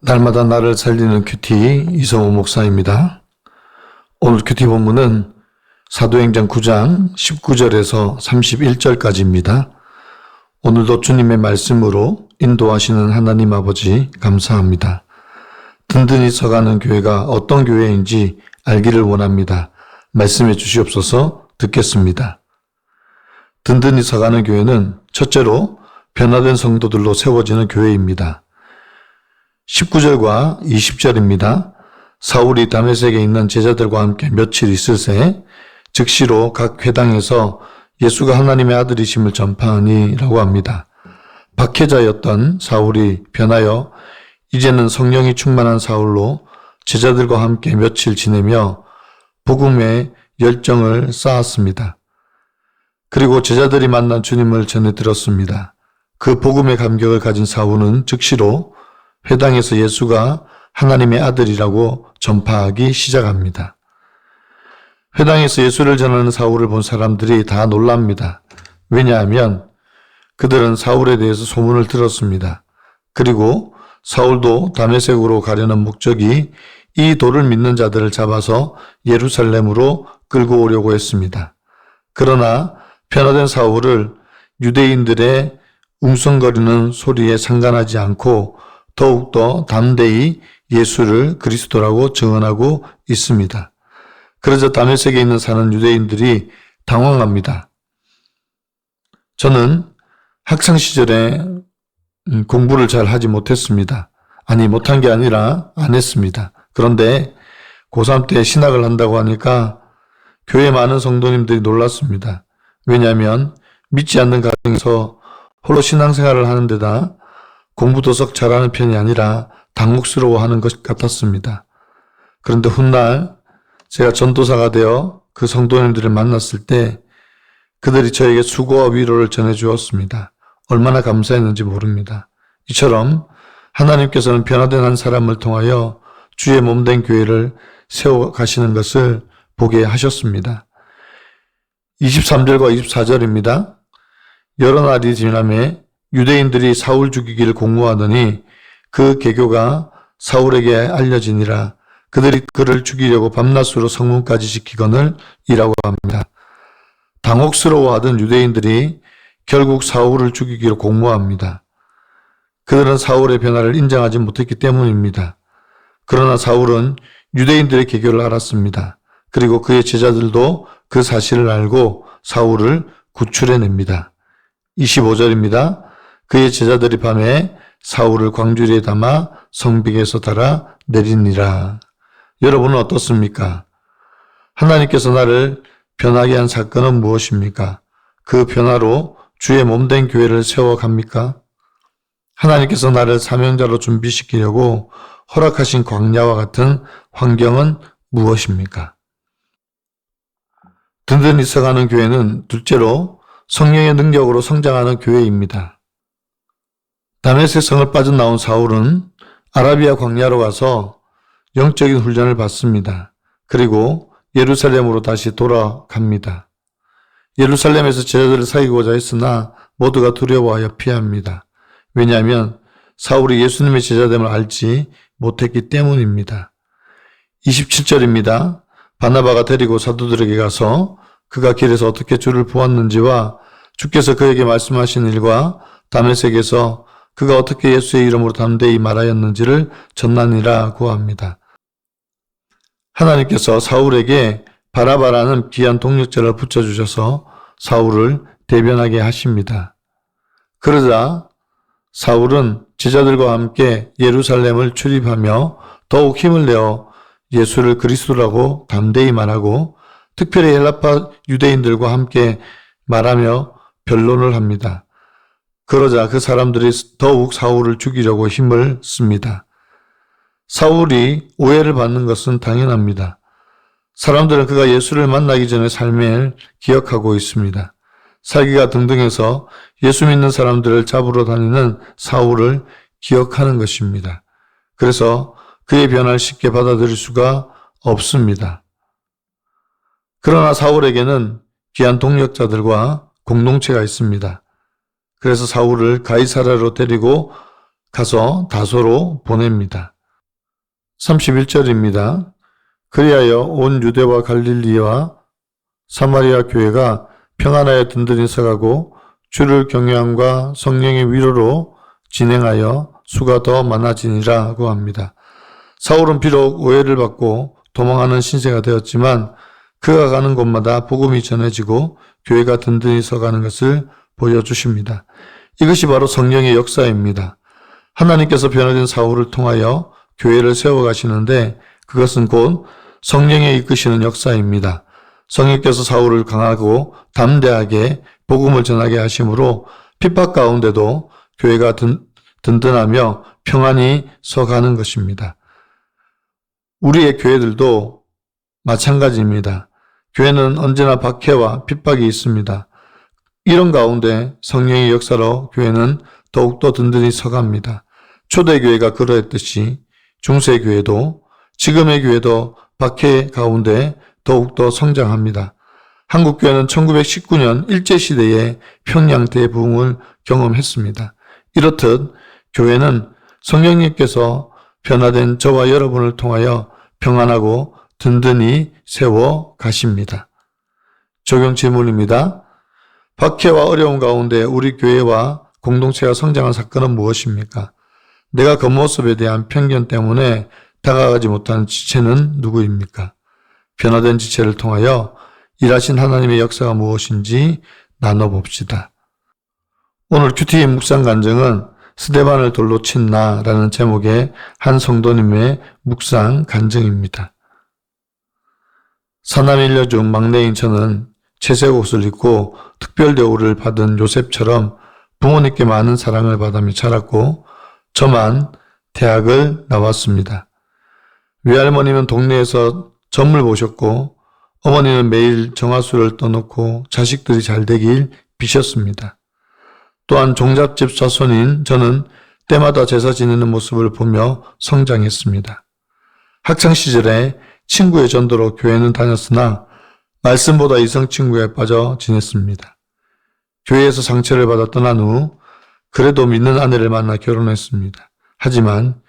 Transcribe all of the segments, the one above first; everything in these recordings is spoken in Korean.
날마다 나를 살리는 큐티 이성호 목사입니다. 오늘 큐티 본문은 사도행전 9장 19절에서 31절까지입니다. 오늘도 주님의 말씀으로 인도하시는 하나님 아버지 감사합니다. 든든히 서가는 교회가 어떤 교회인지 알기를 원합니다. 말씀해 주시옵소서. 듣겠습니다. 든든히 서가는 교회는 첫째로 변화된 성도들로 세워지는 교회입니다. 19절과 20절입니다. 사울이 다메섹에 있는 제자들과 함께 며칠 있을새 즉시로 각 회당에서 예수가 하나님의 아들이심을 전파하니 라고 합니다. 박해자였던 사울이 변하여 이제는 성령이 충만한 사울로 제자들과 함께 며칠 지내며 복음의 열정을 쌓았습니다. 그리고 제자들이 만난 주님을 전해 들었습니다. 그 복음의 감격을 가진 사울은 즉시로 회당에서 예수가 하나님의 아들이라고 전파하기 시작합니다. 회당에서 예수를 전하는 사울을 본 사람들이 다 놀랍니다. 왜냐하면 그들은 사울에 대해서 소문을 들었습니다. 그리고 사울도 다메섹으로 가려는 목적이 이 도를 믿는 자들을 잡아서 예루살렘으로 끌고 오려고 했습니다. 그러나 변화된 사울을 유대인들의 웅성거리는 소리에 상관하지 않고 더욱더 담대히 예수를 그리스도라고 증언하고 있습니다. 그러자 다메섹에 있는 사는 유대인들이 당황합니다. 저는 학창시절에 공부를 잘 하지 못했습니다. 아니, 못한 게 아니라 안 했습니다. 그런데 고3 때 신학을 한다고 하니까 교회 많은 성도님들이 놀랐습니다. 왜냐하면 믿지 않는 가정에서 홀로 신앙생활을 하는 데다 공부도 썩 잘하는 편이 아니라 당혹스러워하는 것 같았습니다. 그런데 훗날 제가 전도사가 되어 그 성도님들을 만났을 때 그들이 저에게 수고와 위로를 전해주었습니다. 얼마나 감사했는지 모릅니다. 이처럼 하나님께서는 변화된 한 사람을 통하여 주의 몸된 교회를 세워가시는 것을 보게 하셨습니다. 23절과 24절입니다. 여러 날이 지나매 유대인들이 사울 죽이기를 공모하더니 그 계교가 사울에게 알려지니라. 그들이 그를 죽이려고 밤낮으로 성문까지 지키거늘 이라고 합니다. 당혹스러워하던 유대인들이 결국 사울을 죽이기로 공모합니다. 그들은 사울의 변화를 인정하지 못했기 때문입니다. 그러나 사울은 유대인들의 계교를 알았습니다. 그리고 그의 제자들도 그 사실을 알고 사울을 구출해냅니다. 25절입니다. 그의 제자들이 밤에 사울을 광주리에 담아 성벽에서 달아 내리니라. 여러분은 어떻습니까? 하나님께서 나를 변하게 한 사건은 무엇입니까? 그 변화로 주의 몸된 교회를 세워갑니까? 하나님께서 나를 사명자로 준비시키려고 허락하신 광야와 같은 환경은 무엇입니까? 든든히 서가는 교회는 둘째로 성령의 능력으로 성장하는 교회입니다. 다메섹 성을 빠져나온 사울은 아라비아 광야로 가서 영적인 훈련을 받습니다. 그리고 예루살렘으로 다시 돌아갑니다. 예루살렘에서 제자들을 사귀고자 했으나 모두가 두려워하여 피합니다. 왜냐하면 사울이 예수님의 제자됨을 알지 못했기 때문입니다. 27절입니다. 바나바가 데리고 사도들에게 가서 그가 길에서 어떻게 주를 보았는지와 주께서 그에게 말씀하신 일과 다메섹에서 그가 어떻게 예수의 이름으로 담대히 말하였는지를 전하니라고 합니다. 하나님께서 사울에게 바라바라는 귀한 동력자를 붙여주셔서 사울을 대변하게 하십니다. 그러자 사울은 제자들과 함께 예루살렘을 출입하며 더욱 힘을 내어 예수를 그리스도라고 담대히 말하고 특별히 헬라파 유대인들과 함께 말하며 변론을 합니다. 그러자 그 사람들이 더욱 사울을 죽이려고 힘을 씁니다. 사울이 오해를 받는 것은 당연합니다. 사람들은 그가 예수를 만나기 전의 삶을 기억하고 있습니다. 살기가 등등해서 예수 믿는 사람들을 잡으러 다니는 사울을 기억하는 것입니다. 그래서 그의 변화를 쉽게 받아들일 수가 없습니다. 그러나 사울에게는 귀한 동력자들과 공동체가 있습니다. 그래서 사울을 가이사랴로 데리고 가서 다소로 보냅니다. 31절입니다. 그리하여 온 유대와 갈릴리와 사마리아 교회가 평안하여 든든히 서가고 주를 경외함과 성령의 위로로 진행하여 수가 더 많아지니라고 합니다. 사울은 비록 오해를 받고 도망하는 신세가 되었지만 그가 가는 곳마다 복음이 전해지고 교회가 든든히 서가는 것을 보여주십니다. 이것이 바로 성령의 역사입니다. 하나님께서 변화된 사울을 통하여 교회를 세워가시는데 그것은 곧 성령의 이끄시는 역사입니다. 성령께서 사울을 강하고 담대하게 복음을 전하게 하심으로 핍박 가운데도 교회가 든든하며 평안히 서가는 것입니다. 우리의 교회들도 마찬가지입니다. 교회는 언제나 박해와 핍박이 있습니다. 이런 가운데 성령의 역사로 교회는 더욱더 든든히 서갑니다. 초대교회가 그러했듯이 중세교회도 지금의 교회도 박해 가운데 더욱더 성장합니다. 한국교회는 1919년 일제시대에 평양 대부흥을 경험했습니다. 이렇듯 교회는 성령님께서 변화된 저와 여러분을 통하여 평안하고 든든히 세워 가십니다. 적용 질문입니다. 박해와 어려움 가운데 우리 교회와 공동체가 성장한 사건은 무엇입니까? 내가 겉모습에 대한 편견 때문에 다가가지 못하는 지체는 누구입니까? 변화된 지체를 통하여 일하신 하나님의 역사가 무엇인지 나눠봅시다. 오늘 큐티의 묵상 간증은 스데반을 돌로 친 나라는 제목의 한 성도님의 묵상 간증입니다. 사남 일녀 중 막내인 저는 채색 옷을 입고 특별 대우를 받은 요셉처럼 부모님께 많은 사랑을 받으며 자랐고 저만 대학을 나왔습니다. 외할머니는 동네에서 점을 보셨고 어머니는 매일 정화수를 떠놓고 자식들이 잘 되길 비셨습니다. 또한 종잣집 자손인 저는 때마다 제사 지내는 모습을 보며 성장했습니다. 학창시절에 친구의 전도로 교회는 다녔으나 말씀보다 이성 친구에 빠져 지냈습니다. 교회에서 상처를 받아 떠난 후 그래도 믿는 아내를 만나 결혼했습니다. 하지만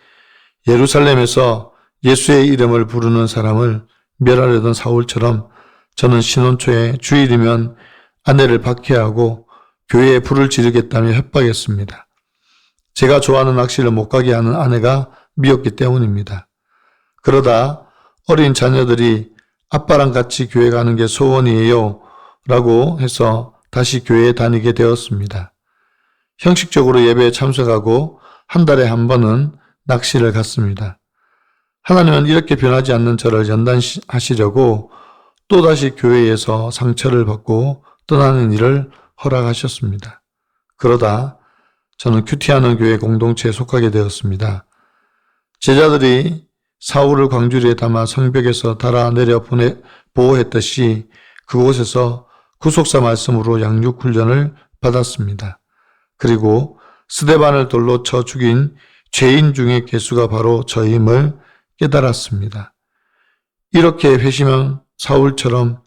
예루살렘에서 예수의 이름을 부르는 사람을 멸하려던 사울처럼 저는 신혼 초에 주일이면 아내를 박해하고 교회에 불을 지르겠다며 협박했습니다. 제가 좋아하는 낚시를 못 가게 하는 아내가 미웠기 때문입니다. 그러다 어린 자녀들이 아빠랑 같이 교회 가는 게 소원이에요 라고 해서 다시 교회에 다니게 되었습니다. 형식적으로 예배에 참석하고 한 달에 한 번은 낚시를 갔습니다. 하나님은 이렇게 변하지 않는 저를 연단하시려고 또다시 교회에서 상처를 받고 떠나는 일을 허락하셨습니다. 그러다 저는 큐티하는 교회 공동체에 속하게 되었습니다. 제자들이 사울을 광주리에 담아 성벽에서 달아내려 보호했듯이 그곳에서 구속사 말씀으로 양육훈련을 받았습니다. 그리고 스데반을 돌로 쳐 죽인 죄인 중의 개수가 바로 저임을 깨달았습니다. 이렇게 회심한 사울처럼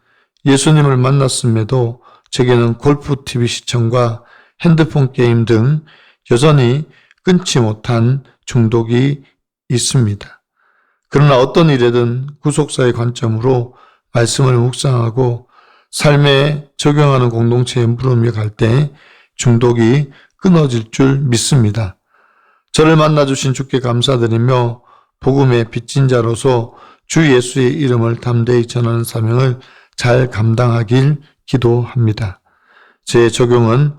예수님을 만났음에도 제게는 골프 TV 시청과 핸드폰 게임 등 여전히 끊지 못한 중독이 있습니다. 그러나 어떤 일에든 구속사의 관점으로 말씀을 묵상하고 삶에 적용하는 공동체에 물으며 갈 때 중독이 끊어질 줄 믿습니다. 저를 만나주신 주께 감사드리며 복음의 빚진 자로서 주 예수의 이름을 담대히 전하는 사명을 잘 감당하길 기도합니다. 제 적용은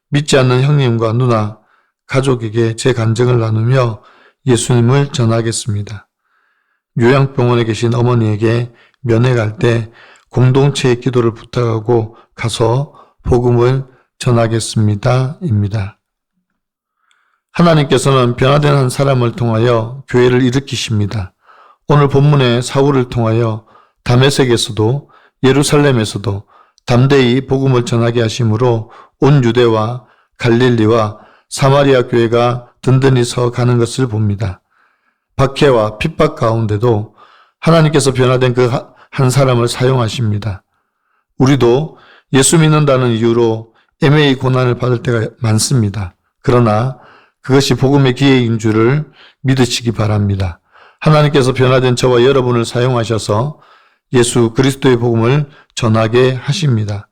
믿지 않는 형님과 누나, 가족에게 제 간증을 나누며 예수님을 전하겠습니다. 요양병원에 계신 어머니에게 면회 갈 때 공동체의 기도를 부탁하고 가서 복음을 전하겠습니다. 입니다. 하나님께서는 변화된 한 사람을 통하여 교회를 일으키십니다. 오늘 본문의 사울을 통하여 다메섹에서도 예루살렘에서도 담대히 복음을 전하게 하심으로 온 유대와 갈릴리와 사마리아 교회가 든든히 서 가는 것을 봅니다. 박해와 핍박 가운데도 하나님께서 변화된 그 한 사람을 사용하십니다. 우리도 예수 믿는다는 이유로 애매히 고난을 받을 때가 많습니다. 그러나 그것이 복음의 기회인 줄을 믿으시기 바랍니다. 하나님께서 변화된 저와 여러분을 사용하셔서 예수 그리스도의 복음을 전하게 하십니다.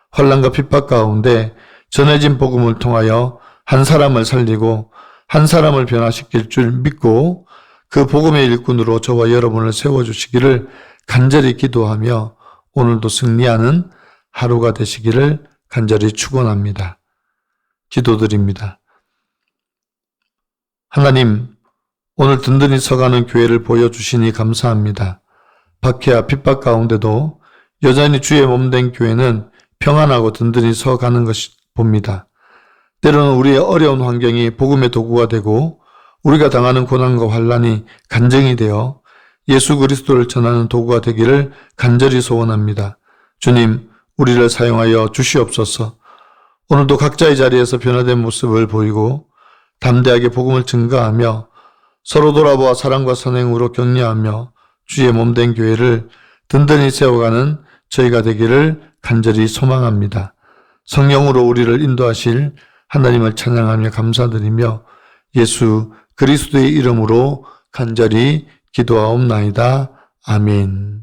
환난과 핍박 가운데 전해진 복음을 통하여 한 사람을 살리고 한 사람을 변화시킬 줄 믿고 그 복음의 일꾼으로 저와 여러분을 세워주시기를 간절히 기도하며 오늘도 승리하는 하루가 되시기를 간절히 축원합니다. 기도드립니다. 하나님, 오늘 든든히 서가는 교회를 보여주시니 감사합니다. 박해와 핍박 가운데도 여전히 주의 몸된 교회는 평안하고 든든히 서가는 것이 봅니다. 때로는 우리의 어려운 환경이 복음의 도구가 되고 우리가 당하는 고난과 환난이 간증이 되어 예수 그리스도를 전하는 도구가 되기를 간절히 소원합니다. 주님, 우리를 사용하여 주시옵소서. 오늘도 각자의 자리에서 변화된 모습을 보이고 담대하게 복음을 증거하며 서로 돌아보아 사랑과 선행으로 격려하며 주의 몸된 교회를 든든히 세워가는 저희가 되기를 간절히 소망합니다. 성령으로 우리를 인도하실 하나님을 찬양하며 감사드리며 예수 그리스도의 이름으로 간절히 기도하옵나이다. 아멘.